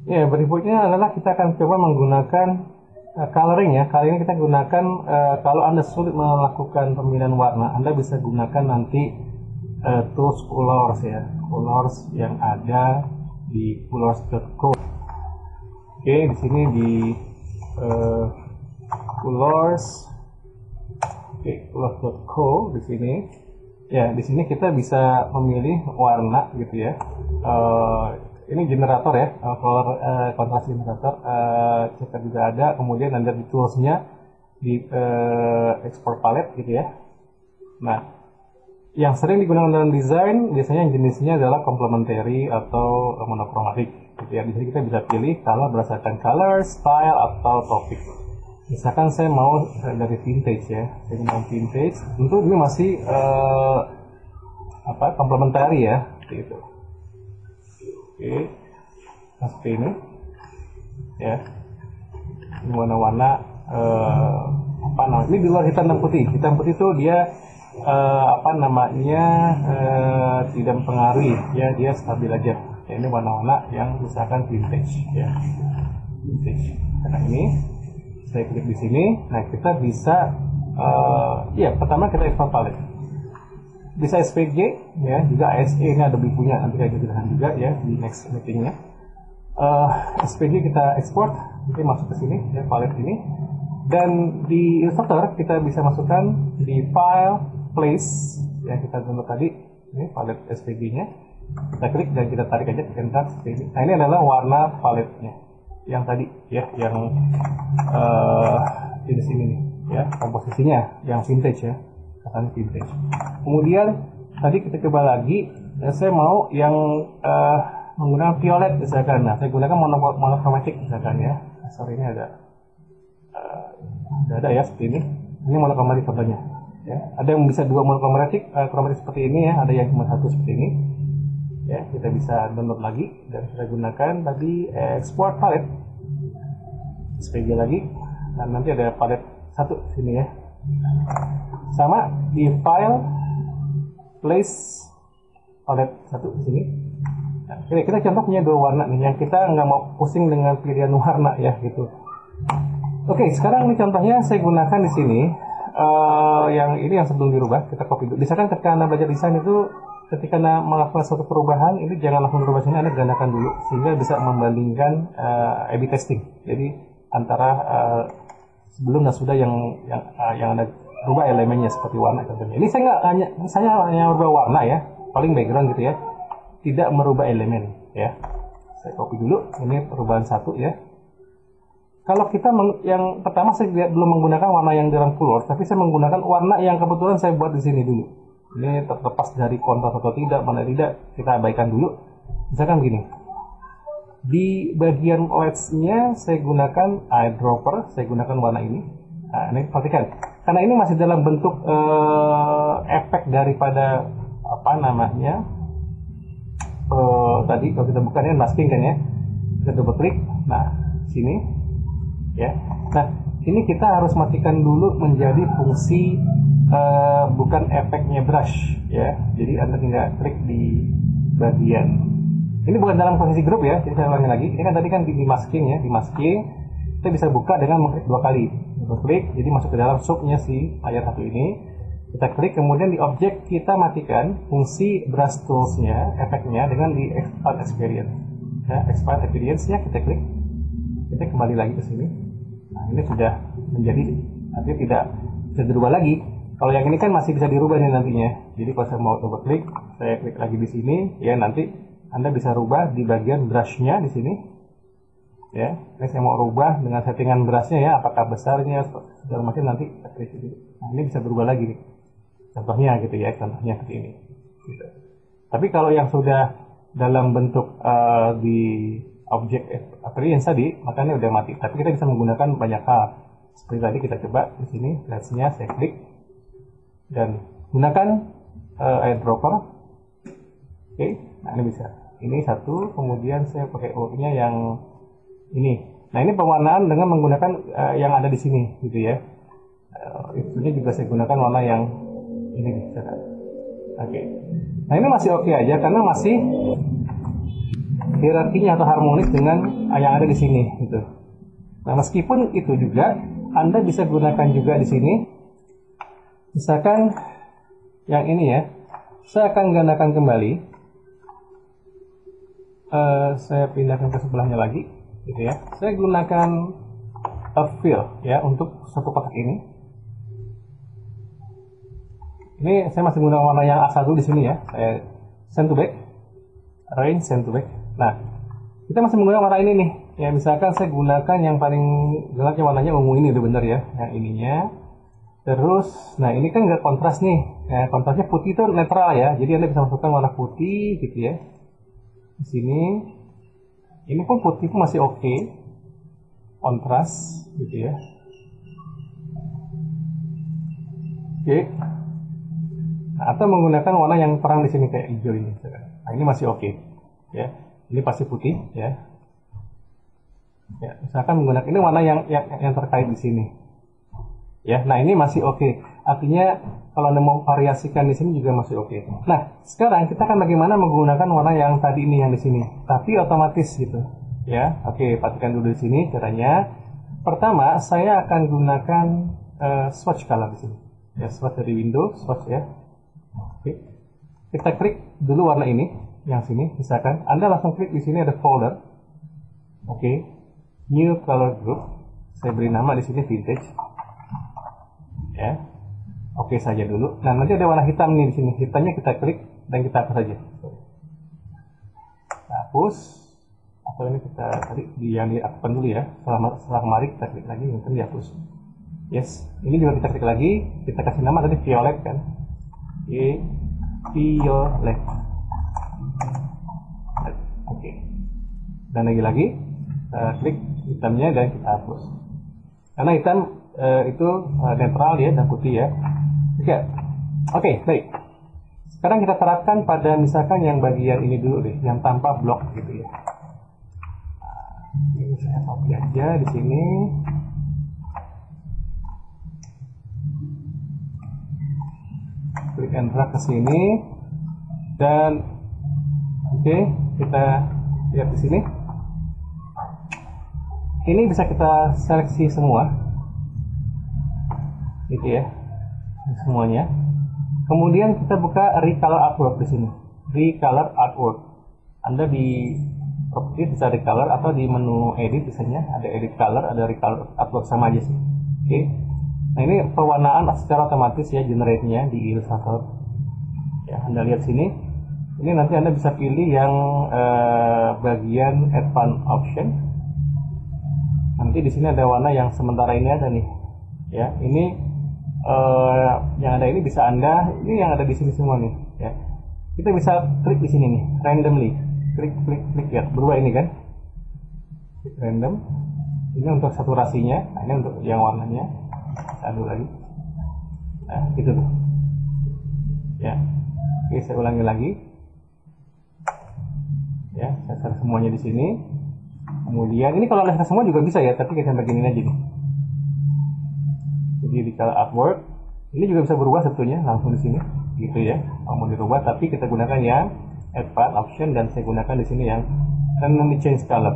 Ya, berikutnya adalah kita akan coba menggunakan coloring ya. Kali ini kita gunakan kalau Anda sulit melakukan pemilihan warna, Anda bisa gunakan nanti tools colors ya. Colors yang ada di colors.co. Oke, di sini di uh, colors, oke, colors.co di sini. Ya, di sini kita bisa memilih warna gitu ya. Ini generator ya, color kontras generator. Kita juga ada, kemudian ada di toolsnya di export palette gitu ya. Nah, yang sering digunakan dalam desain biasanya jenisnya adalah complementary atau monochromatic gitu ya. Di sini kita bisa pilih kalau berdasarkan color, style atau topik. Misalkan saya mau dari vintage ya, saya mau vintage. Tentu ini masih complementary ya, gitu. Oke, seperti ini ya. Ini warna-warna ini di luar hitam dan putih. Hitam putih itu dia tidak mempengaruhi ya, dia stabil aja ya. Ini warna-warna yang misalkan vintage ya, vintage. Karena ini saya klik di sini, nah kita bisa pertama kita export palette, bisa SVG ya, juga ASE ini ada punya, nanti kita jelaskan juga ya di next meetingnya. SVG kita ekspor, nanti masuk ke sini ya, palette ini, dan di Illustrator kita bisa masukkan di file place yang kita download tadi, ini palette SVG-nya, kita klik dan kita tarik aja ke enter seperti ini. Nah, ini adalah warna paletnya yang tadi ya, yang di sini nih ya, komposisinya yang vintage ya, akan vintage. Kemudian tadi kita coba lagi, saya mau yang menggunakan violet misalkan. Nah, saya gunakan monochromatic misalkan ya. Sorry, ini ada ya seperti ini. Ini monochromatic contohnya ya. Ada yang bisa dua monochromatic chromatic seperti ini ya, ada yang cuma satu seperti ini ya. Kita bisa download lagi dan kita gunakan tadi export palette SVG lagi, dan nanti ada palette satu sini ya, sama di file place palette satu di sini. Nah, kita contoh punya dua warna nih, yang kita nggak mau pusing dengan pilihan warna ya gitu. Oke, sekarang ini contohnya saya gunakan di sini yang ini yang sebelum dirubah, kita copy dulu. Misalkan ketika Anda belajar desain itu, ketika Anda melakukan suatu perubahan, ini jangan langsung berubah sini, Anda gandakan dulu sehingga bisa membandingkan A/B testing. Jadi antara sebelum dan sudah yang Anda rubah elemennya seperti warna contohnya. Ini saya hanya merubah warna ya, paling background gitu ya, tidak merubah elemen ya. Saya copy dulu, ini perubahan satu ya. Kalau kita yang pertama saya belum menggunakan warna yang dalam color, tapi saya menggunakan warna yang kebetulan saya buat di sini dulu. Ini terlepas dari kontras atau tidak, mana tidak, kita abaikan dulu. Misalkan gini, di bagian lights-nya saya gunakan eyedropper, saya gunakan warna ini. Nah, ini perhatikan, karena ini masih dalam bentuk efek daripada tadi kalau kita buka ini masking kan ya, kita double klik, nah sini ya. Nah, ini kita harus matikan dulu menjadi fungsi bukan efeknya brush ya. Jadi Anda tinggal klik di bagian ini, bukan dalam posisi grup ya. Jadi saya ulangi lagi. Ini kan tadi kan di masking ya, di masking kita bisa buka dengan mengklik dua kali. Klik, jadi masuk ke dalam subnya si layar satu ini. Kita klik, kemudian di objek kita matikan fungsi brush tools-nya, efeknya dengan di expand experience. Ya, expand experience-nya kita klik. Kita kembali lagi ke sini. Nah, ini sudah menjadi, artinya tidak bisa dirubah lagi. Kalau yang ini kan masih bisa dirubah nih nantinya. Jadi kalau saya mau double klik, saya klik lagi di sini, ya nanti Anda bisa rubah di bagian brush-nya di sini. Ya, ini saya mau rubah dengan settingan brush-nya ya, apakah besarnya segala macam nanti kita klik dulu. Nah, ini bisa berubah lagi nih. Contohnya gitu ya, contohnya seperti ini. Gitu. Tapi kalau yang sudah dalam bentuk di objek appearance tadi, makanya udah mati. Tapi kita bisa menggunakan banyak hal. Seperti tadi kita coba di sini, lights-nya saya klik dan gunakan eyedropper. Oke, nah ini bisa. Ini satu, kemudian saya pakai O-nya yang ini. Nah, ini pewarnaan dengan menggunakan yang ada di sini gitu ya. Itunya juga saya gunakan warna yang ini misalkan. Oke. Nah, ini masih oke aja karena masih hierarkinya atau harmonis dengan yang ada di sini gitu. Nah, meskipun itu juga Anda bisa gunakan juga di sini. Misalkan yang ini ya, saya akan gunakan kembali. Saya pindahkan ke sebelahnya lagi, gitu ya. Saya gunakan fill ya untuk satu kotak ini. Ini saya masih menggunakan warna yang asal dulu di sini ya. Saya send to back, arrange send to back. Nah, kita masih menggunakan warna ini nih. Ya, misalkan saya gunakan yang paling gelapnya warnanya ungu ini, udah bener ya. Yang ininya. Terus, nah ini kan nggak kontras nih. Ya, kontrasnya putih itu netral ya. Jadi Anda bisa masukkan warna putih gitu ya. Di sini. Ini pun putih pun masih oke. Kontras gitu ya. Oke. Nah, atau menggunakan warna yang terang di sini kayak hijau ini. Nah, ini masih oke. Ya. Ini pasti putih ya. Ya, misalkan menggunakan ini warna yang terkait di sini. Ya, nah ini masih oke. Artinya kalau Anda mau variasikan di sini juga masih oke. Nah, sekarang kita akan bagaimana menggunakan warna yang tadi ini yang di sini, tapi otomatis gitu. Ya, oke, perhatikan dulu di sini caranya. Pertama, saya akan gunakan swatch color di sini. Ya, swatch dari window, swatch ya. Oke. Kita klik dulu warna ini, yang sini, misalkan Anda langsung klik di sini ada folder. Oke. New color group, saya beri nama di sini vintage, ya, oke saja dulu. Nah nanti ada warna hitam nih di sini, hitamnya kita klik dan kita hapus saja. Kita hapus, atau ini kita tadi yang diaktifkan dulu ya. Setelah kemarin kita klik lagi, mungkin dihapus. Yes, ini juga kita klik lagi, kita kasih nama tadi violet kan, violet. Oke, dan lagi-lagi kita klik hitamnya dan kita hapus karena hitam itu netral ya dan putih ya. Oke, baik. Sekarang kita terapkan pada misalkan yang bagian ini dulu deh, yang tanpa blok gitu ya. Ini saya copy aja di sini. Klik and drag ke sini dan oke, kita lihat di sini. Ini bisa kita seleksi semua, gitu ya, semuanya. Kemudian kita buka recolor artwork di sini, recolor artwork. Anda di property bisa recolor atau di menu edit biasanya ada edit color, ada recolor artwork sama aja sih. Oke. Nah ini pewarnaan secara otomatis ya, generate-nya di Illustrator. Ya, Anda lihat sini. Ini nanti Anda bisa pilih yang bagian advanced option. Nanti di sini ada warna yang sementara ini ada nih, ya. Ini yang ada ini bisa ini yang ada di sini semua nih, ya. Kita bisa klik di sini nih, randomly, klik ya, berubah ini kan, klik random. Ini untuk saturasinya, nah, ini untuk yang warnanya. Kita aduk lagi, nah gitu tuh, ya. Oke, saya ulangi lagi, ya. Saya taruh semuanya di sini. Kemudian ini kalau lihat semua juga bisa ya, tapi kita bagian ini aja nih. Jadi di color artwork ini juga bisa berubah sebetulnya langsung di sini, gitu ya. Kalau mau dirubah, tapi kita gunakan yang advanced option dan saya gunakan di sini yang randomly change color.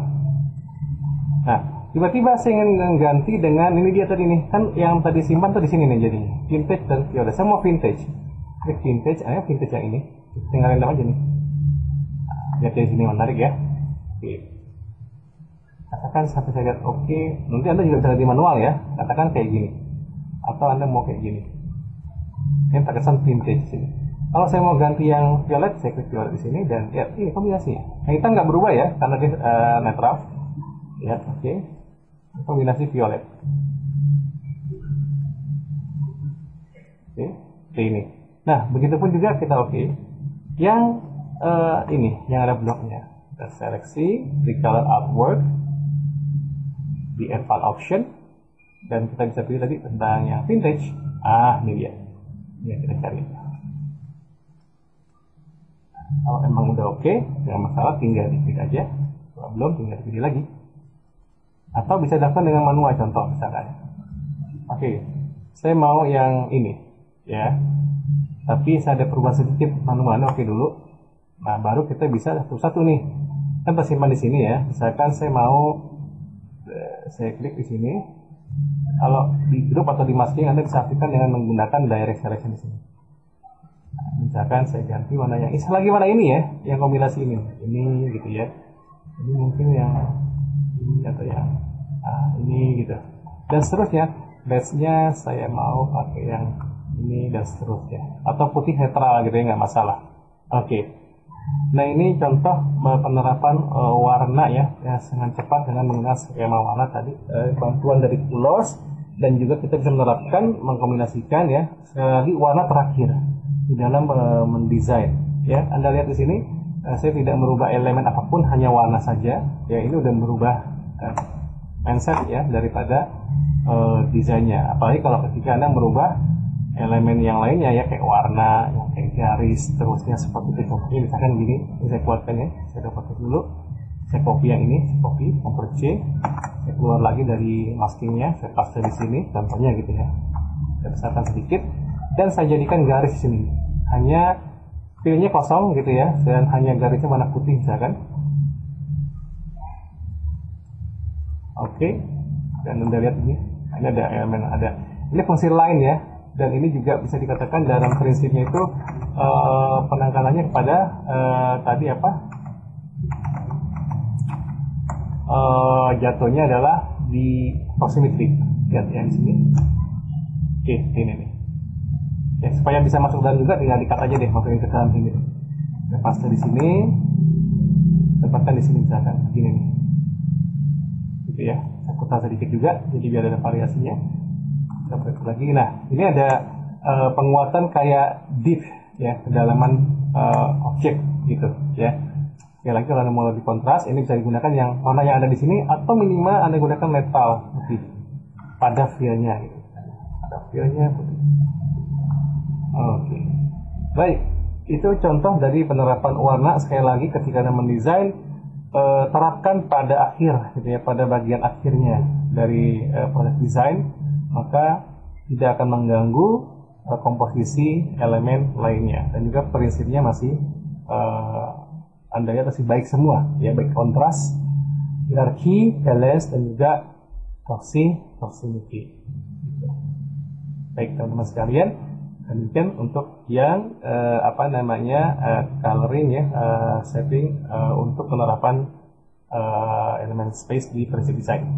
Nah, tiba-tiba saya ingin mengganti dengan ini dia tadi nih, kan yang tadi simpan tuh di sini nih jadinya vintage dan violet. Saya mau vintage, klik vintage, vintage yang ini, tinggal random aja nih. Lihat di sini menarik ya. Oke. Katakan sampai saya lihat oke, nanti Anda juga bisa di manual ya, katakan kayak gini atau Anda mau kayak gini, ini terkesan vintage sini. Kalau saya mau ganti yang violet, saya klik violet di sini dan lihat ini kombinasinya. Nah, kita nggak berubah ya karena dia netral. Lihat, oke, kombinasi violet. Oke, ini. Nah, begitupun juga kita oke. Yang ini yang ada bloknya, kita seleksi di color artwork di advanced option dan kita bisa pilih tadi tentang yang vintage. Ini dia, ini yang kita cari. Kalau emang udah oke, nggak masalah, tinggal diklik aja. Kalau belum, tinggal pilih lagi. Atau bisa daftar dengan manual, contoh misalkan. Oke, saya mau yang ini, ya. Tapi saya ada perubahan sedikit, manualnya oke dulu. Nah, baru kita bisa satu-satu nih. kan tersimpan di sini ya. Misalkan saya mau saya klik di sini. Kalau di grup atau di masking Anda bisa aktifkan dengan menggunakan direct selection di sini. Misalkan saya ganti warnanya. Lagi warna ini ya, yang kombinasi ini gitu ya. Ini mungkin yang ini atau yang ini gitu. Dan seterusnya, base-nya saya mau pakai yang ini dan seterusnya. Atau putih netral gitu ya, nggak masalah. Oke. Nah ini contoh penerapan warna ya sangat cepat dengan menggunakan skema warna tadi, bantuan dari Colors, dan juga kita bisa menerapkan mengkombinasikan ya sekali lagi warna terakhir di dalam mendesain ya. Anda lihat di sini saya tidak merubah elemen apapun, hanya warna saja ya. Ini udah merubah mindset ya daripada desainnya. Apalagi kalau ketika Anda merubah elemen yang lainnya ya, kayak warna, yang kayak garis, terusnya seperti itu. Ini misalkan gini, ini saya keluarkan ya, saya dapatkan dulu, saya copy yang ini, saya copy, Ctrl C, saya keluar lagi dari maskingnya, saya paste di sini, contohnya gitu ya. Saya besarkan sedikit, dan saya jadikan garis di sini. Hanya filenya kosong gitu ya, dan hanya garisnya warna putih misalkan. Oke, dan Anda lihat ini ada elemen, ada ini fungsi line ya. Dan ini juga bisa dikatakan dalam prinsipnya itu penangkalannya kepada tadi apa jatuhnya adalah di proximity. Lihat ya di sini. Oke, ini nih. Ya, supaya bisa masuk dalam juga tinggal dikat aja deh, masukin ke dalam sini. Saya paste di sini, tempatkan di sini misalkan begini nih. Gitu ya. Saya putar sedikit juga, jadi biar ada variasinya. Lagi, nah ini ada penguatan kayak div ya, kedalaman objek gitu ya. Sekali lagi kalau Anda mau lebih kontras, ini bisa digunakan yang warna yang ada di sini, atau minimal Anda gunakan metal putih pada filenya gitu. Pada filenya putih. Oke. Baik, itu contoh dari penerapan warna. Sekali lagi ketika Anda mendesain, terapkan pada akhir gitu ya, pada bagian akhirnya dari proses desain, maka tidak akan mengganggu komposisi elemen lainnya, dan juga prinsipnya masih Anda lihat masih baik semua ya, baik kontras, hierarki, balance, dan juga proximity. Baik teman-teman sekalian, demikian untuk yang coloring ya, setting untuk penerapan elemen space di prinsip desain.